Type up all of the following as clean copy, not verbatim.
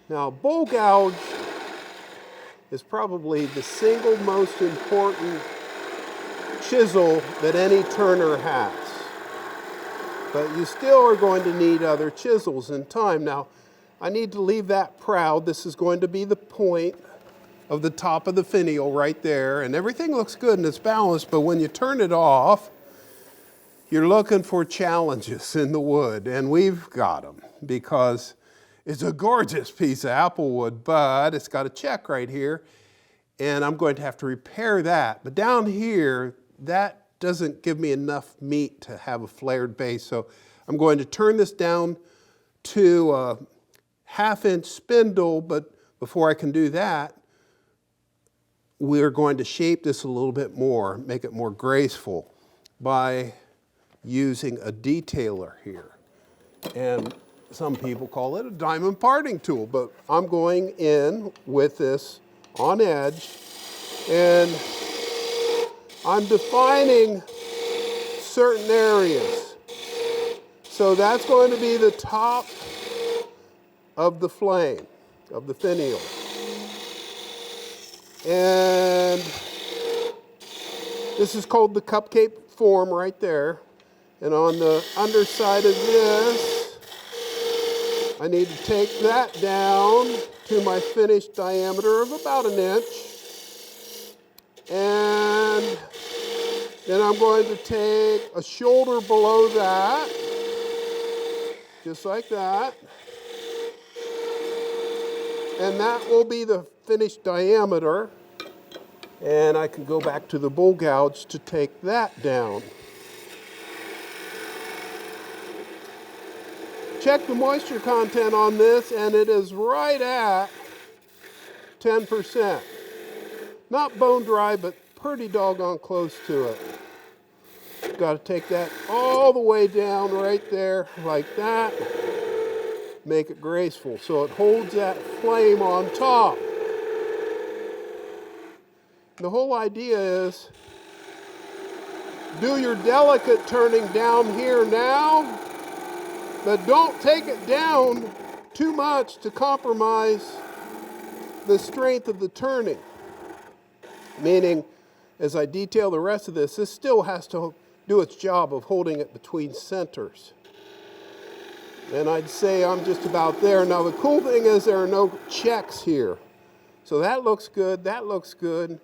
Now, bowl gouge is probably the single most important chisel that any turner has. But you still are going to need other chisels in time. Now, I need to leave that proud. This is going to be the point of the top of the finial right there. And everything looks good and it's balanced, but when you turn it off, you're looking for challenges in the wood. And we've got them because it's a gorgeous piece of apple wood, but it's got a check right here. And I'm going to have to repair that. But down here, that doesn't give me enough meat to have a flared base. So I'm going to turn this down to a 1/2-inch spindle, but before I can do that, we're going to shape this a little bit more, make it more graceful by using a detailer here. And some people call it a diamond parting tool, but I'm going in with this on edge and I'm defining certain areas. So that's going to be the top of the flame, of the finial. And this is called the cupcake form right there. And on the underside of this, I need to take that down to my finished diameter of about 1 inch. And then I'm going to take a shoulder below that, just like that. And that will be the finished diameter. And I can go back to the bowl gouge to take that down. Check the moisture content on this, and it is right at 10%. Not bone dry, but pretty doggone close to it. Got to take that all the way down right there, like that. Make it graceful so it holds that flame on top. The whole idea is do your delicate turning down here now, but don't take it down too much to compromise the strength of the turning. Meaning, as I detail the rest of this, this still has to do its job of holding it between centers. And I'd say I'm just about there. Now the cool thing is there are no checks here. So that looks good, that looks good.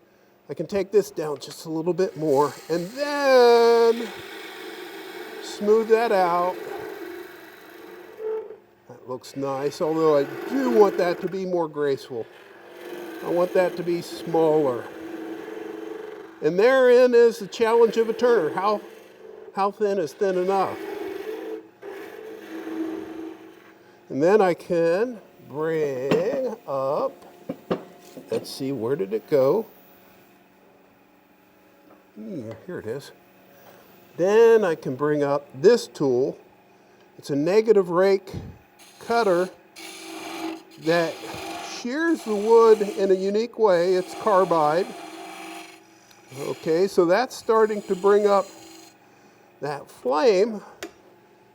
I can take this down just a little bit more and then smooth that out. That looks nice, although I do want that to be more graceful. I want that to be smaller. And therein is the challenge of a turner. How thin is thin enough? And then I can bring up, let's see, where did it go? Here it is. Then I can bring up this tool. It's a negative rake cutter that shears the wood in a unique way. It's carbide. Okay, so that's starting to bring up that flame.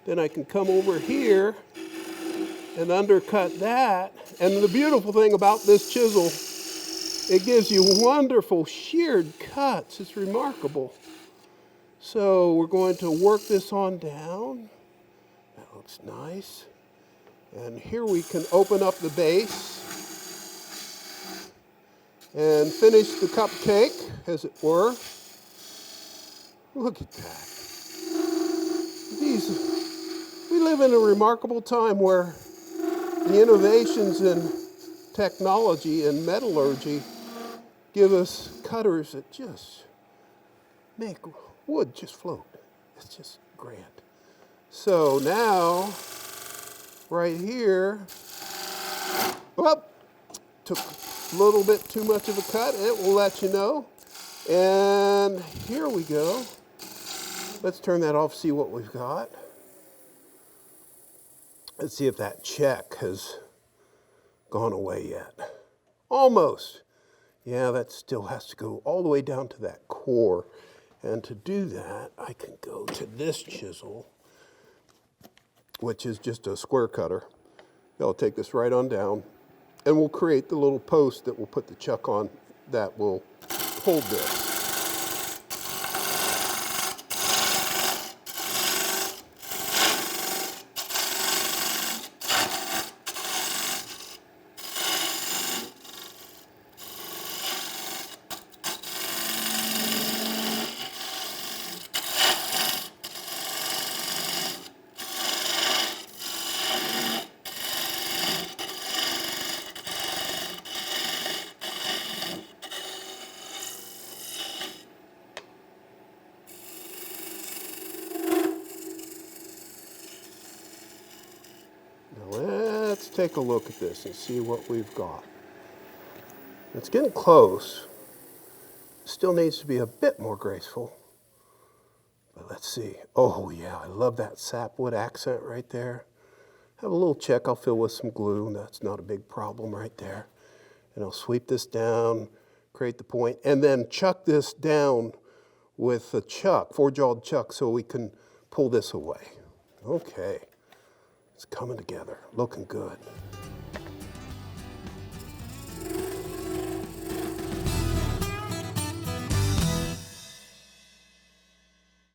Then I can come over here and undercut that. And the beautiful thing about this chisel, it gives you wonderful sheared cuts. It's remarkable. So we're going to work this on down. That looks nice. And here we can open up the base and finish the cupcake, as it were. Look at that. We live in a remarkable time where the innovations in technology and metallurgy give us cutters that just make wood just float. It's just grand. So now, right here, took a little bit too much of a cut. It will let you know. And here we go. Let's turn that off, see what we've got. Let's see if that check has gone away yet. Almost. Yeah, that still has to go all the way down to that core. And to do that, I can go to this chisel, which is just a square cutter. I'll take this right on down, And we'll create the little post that we'll put the chuck on that will hold this. Now let's take a look at this and see what we've got. It's getting close. Still needs to be a bit more graceful. But let's see. Oh yeah, I love that sapwood accent right there. Have a little check I'll fill with some glue. That's not a big problem right there. And I'll sweep this down, create the point, and then chuck this down with a chuck, four-jawed chuck, so we can pull this away. Okay, it's coming together, looking good.